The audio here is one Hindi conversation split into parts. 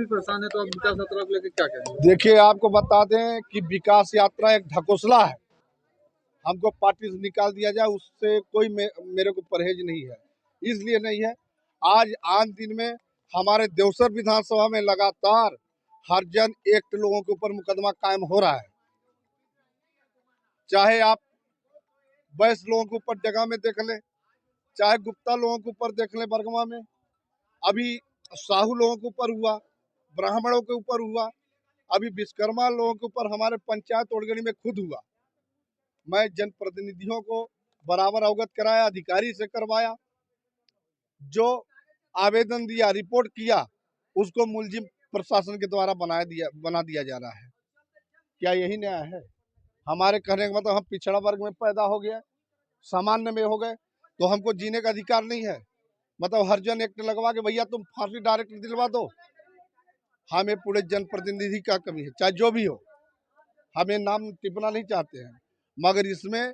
भी परेशान है, तो आप विकास यात्रा को लेकर क्या कहेंगे? देखिए, आपको बता दें कि विकास यात्रा एक ढकोसला है। हमको पार्टी से निकाल दिया जाए, उससे कोई मेरे को परहेज नहीं है। इसलिए नहीं है, आज दिन में हमारे देवसर विधानसभा में लगातार हरिजन एक्ट लोगों के ऊपर मुकदमा कायम हो रहा है। चाहे आप वैश्य लोगों के ऊपर जगह में देख लें, चाहे गुप्ता लोगों के ऊपर देख लें बरगवा में, अभी साहू लोगों के ऊपर हुआ, ब्राह्मणों के ऊपर हुआ, अभी विश्वकर्मा लोगों के ऊपर हमारे पंचायत ओड़गड़ी में खुद हुआ। मैं जनप्रतिनिधियों को बराबर अवगत कराया, अधिकारी से करवाया, जो आवेदन दिया, रिपोर्ट किया, उसको मुलजिम प्रशासन के द्वारा बना दिया जा रहा है। क्या यही न्याय है? हमारे कहने का मतलब हम पिछड़ा वर्ग में पैदा हो गए, सामान्य में हो गए, तो हमको जीने का अधिकार नहीं है? मतलब हरिजन एक्ट लगवा के भैया तुम फांसी डायरेक्ट दिलवा दो। हमें पूरे जनप्रतिनिधि का कमी है, चाहे जो भी हो, हमें नाम टिपना नहीं चाहते हैं, मगर इसमें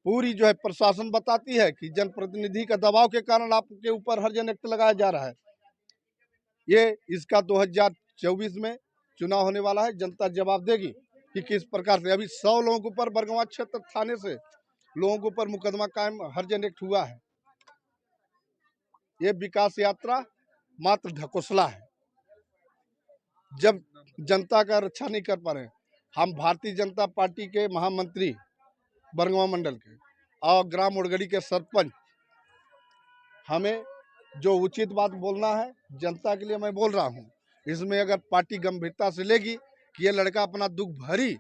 पूरी जो है प्रशासन बताती है कि जनप्रतिनिधि का दबाव के कारण आपके ऊपर हरिजन एक्ट लगाया जा रहा है। ये इसका 2024 में चुनाव होने वाला है, जनता जवाब देगी कि किस प्रकार से। अभी 100 लोगों के ऊपर बरगवा क्षेत्र थाने से लोगों के ऊपर मुकदमा कायम हरिजन एक्ट हुआ है। ये विकास यात्रा मात्र ढकोसला है। जब जनता का रक्षा नहीं कर पा रहे, हम भारतीय जनता पार्टी के महामंत्री बरगवा मंडल के और ग्राम ओड़गड़ी के सरपंच, हमें जो उचित बात बोलना है जनता के लिए मैं बोल रहा हूँ। इसमें अगर पार्टी गंभीरता से लेगी कि ये लड़का अपना दुख भरी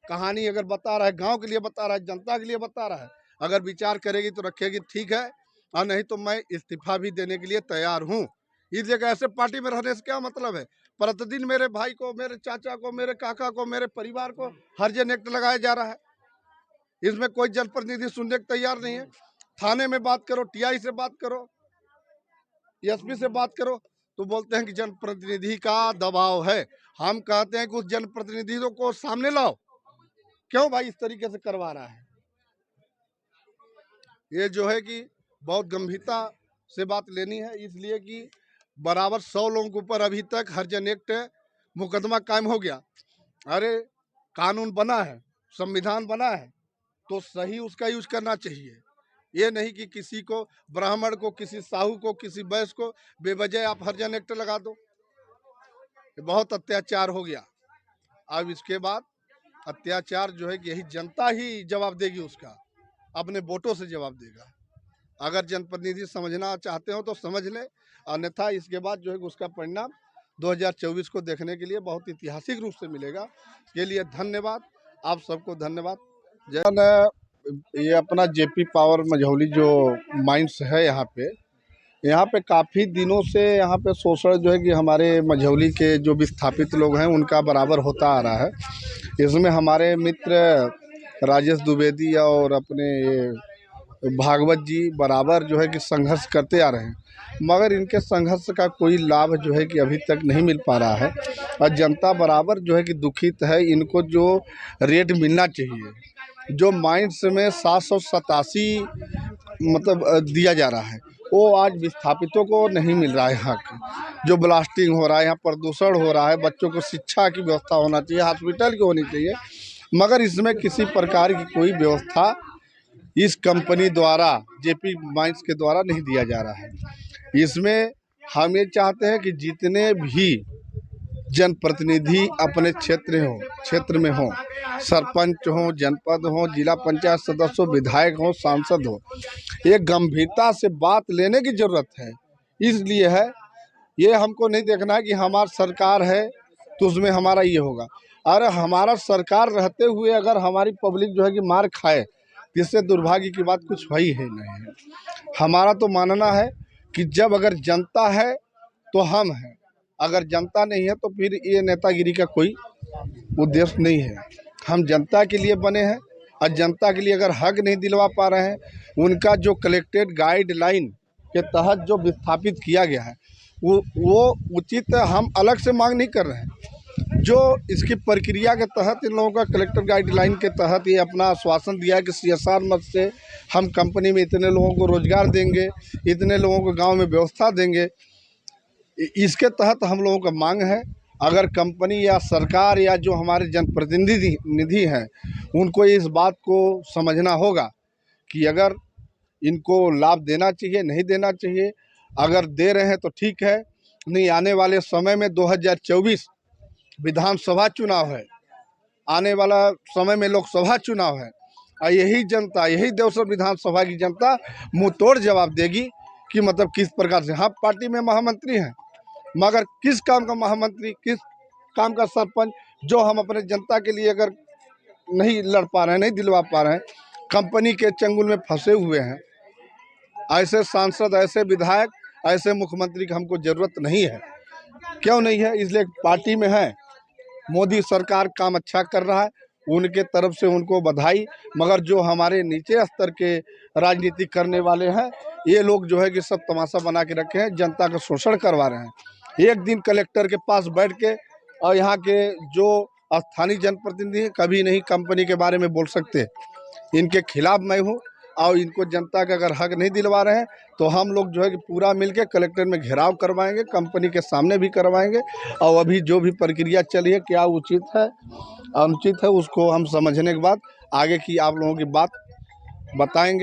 कहानी अगर बता रहा है, गांव के लिए बता रहा है, जनता के लिए बता रहा है, अगर विचार करेगी तो रखेगी, ठीक है, और नहीं तो मैं इस्तीफा भी देने के लिए तैयार हूँ। इस जगह ऐसे पार्टी में रहने से क्या मतलब है? प्रतिदिन मेरे भाई को, मेरे चाचा को, मेरे काका को, मेरे परिवार को हरिजन एक्ट लगाया जा रहा है। इसमें कोई जनप्रतिनिधि सुनने को तैयार नहीं है। थाने में बात करो, टीआई से बात करो, एसपी से बात करो, तो बोलते हैं कि जनप्रतिनिधि का दबाव है। हम कहते हैं कि उस जनप्रतिनिधियों को सामने लाओ, क्यों भाई इस तरीके से करवा रहा है? ये जो है कि बहुत गंभीरता से बात लेनी है, इसलिए कि बराबर 100 लोगों के ऊपर अभी तक हरिजन एक्ट मुकदमा कायम हो गया। अरे कानून बना है, संविधान बना है, तो सही उसका यूज करना चाहिए। ये नहीं कि किसी को, ब्राह्मण को, किसी साहू को, किसी वैश्य को बेवजह आप हरिजन एक्ट लगा दो। ये बहुत अत्याचार हो गया। अब इसके बाद अत्याचार जो है कि यही जनता ही जवाब देगी, उसका अपने वोटों से जवाब देगा। अगर जनप्रतिनिधि समझना चाहते हो तो समझ ले, अन्यथा इसके बाद जो है उसका परिणाम 2024 को देखने के लिए बहुत ऐतिहासिक रूप से मिलेगा। के लिए धन्यवाद, आप सबको धन्यवाद। ये अपना जेपी पावर मझौली जो माइंस है, यहाँ पे काफ़ी दिनों से यहाँ पे शोषण जो है कि हमारे मझौली के जो विस्थापित लोग हैं उनका बराबर होता आ रहा है। इसमें हमारे मित्र राजेश द्विवेदी और अपने भागवत जी बराबर जो है कि संघर्ष करते आ रहे हैं, मगर इनके संघर्ष का कोई लाभ जो है कि अभी तक नहीं मिल पा रहा है, और जनता बराबर जो है कि दुखित है। इनको जो रेट मिलना चाहिए, जो माइंस में 787 मतलब दिया जा रहा है, वो आज विस्थापितों को नहीं मिल रहा है हक। जो ब्लास्टिंग हो रहा है, यहाँ प्रदूषण हो रहा है, बच्चों को शिक्षा की व्यवस्था होना चाहिए, हॉस्पिटल की होनी चाहिए, मगर इसमें किसी प्रकार की कोई व्यवस्था इस कंपनी द्वारा, जेपी माइंस के द्वारा नहीं दिया जा रहा है। इसमें हम ये चाहते हैं कि जितने भी जनप्रतिनिधि अपने क्षेत्र में हो, सरपंच हो, जनपद हो, जिला पंचायत सदस्य हो, विधायक हो, सांसद हो, ये गंभीरता से बात लेने की जरूरत है। इसलिए है, ये हमको नहीं देखना है कि हमारी सरकार है तो उसमें हमारा ये होगा। अरे हमारा सरकार रहते हुए अगर हमारी पब्लिक जो है कि मार खाए, इससे दुर्भाग्य की बात कुछ हुई है नहीं है। हमारा तो मानना है कि जब अगर जनता है तो हम हैं, अगर जनता नहीं है तो फिर ये नेतागिरी का कोई उद्देश्य नहीं है। हम जनता के लिए बने हैं, और जनता के लिए अगर हक नहीं दिलवा पा रहे हैं, उनका जो कलेक्टेड गाइडलाइन के तहत जो विस्थापित किया गया है वो उचित, हम अलग से मांग नहीं कर रहे हैं। जो इसकी प्रक्रिया के तहत इन लोगों का कलेक्टर गाइडलाइन के तहत ये अपना आश्वासन दिया है कि CSR मद से हम कंपनी में इतने लोगों को रोजगार देंगे, इतने लोगों को गांव में व्यवस्था देंगे, इसके तहत हम लोगों का मांग है, अगर कंपनी या सरकार या जो हमारे जनप्रतिनिधि हैं उनको इस बात को समझना होगा कि अगर इनको लाभ देना चाहिए, नहीं देना चाहिए। अगर दे रहे हैं तो ठीक है, नहीं आने वाले समय में 2024 विधानसभा चुनाव है, आने वाला समय में लोकसभा चुनाव है, और यही जनता, यही देवसर विधानसभा की जनता मुंह तोड़ जवाब देगी कि मतलब किस प्रकार से। हाँ, पार्टी में महामंत्री हैं, मगर किस काम का महामंत्री, किस काम का सरपंच, जो हम अपने जनता के लिए अगर नहीं लड़ पा रहे हैं, नहीं दिलवा पा रहे हैं, कंपनी के चंगुल में फंसे हुए हैं। ऐसे सांसद, ऐसे विधायक, ऐसे मुख्यमंत्री की हमको ज़रूरत नहीं है। क्यों नहीं है? इसलिए पार्टी में है, मोदी सरकार काम अच्छा कर रहा है, उनके तरफ से उनको बधाई। मगर जो हमारे नीचे स्तर के राजनीति करने वाले हैं, ये लोग जो है कि सब तमाशा बना के रखे हैं, जनता का शोषण करवा रहे हैं। एक दिन कलेक्टर के पास बैठ के और यहाँ के जो स्थानीय जनप्रतिनिधि हैं, कभी नहीं कंपनी के बारे में बोल सकते। इनके खिलाफ मैं हूँ, और इनको जनता का अगर हक नहीं दिलवा रहे हैं तो हम लोग जो है कि पूरा मिलके कलेक्टर में घेराव करवाएंगे, कंपनी के सामने भी करवाएंगे। और अभी जो भी प्रक्रिया चली है, क्या उचित है अनुचित है, उसको हम समझने के बाद आगे की आप लोगों की बात बताएंगे।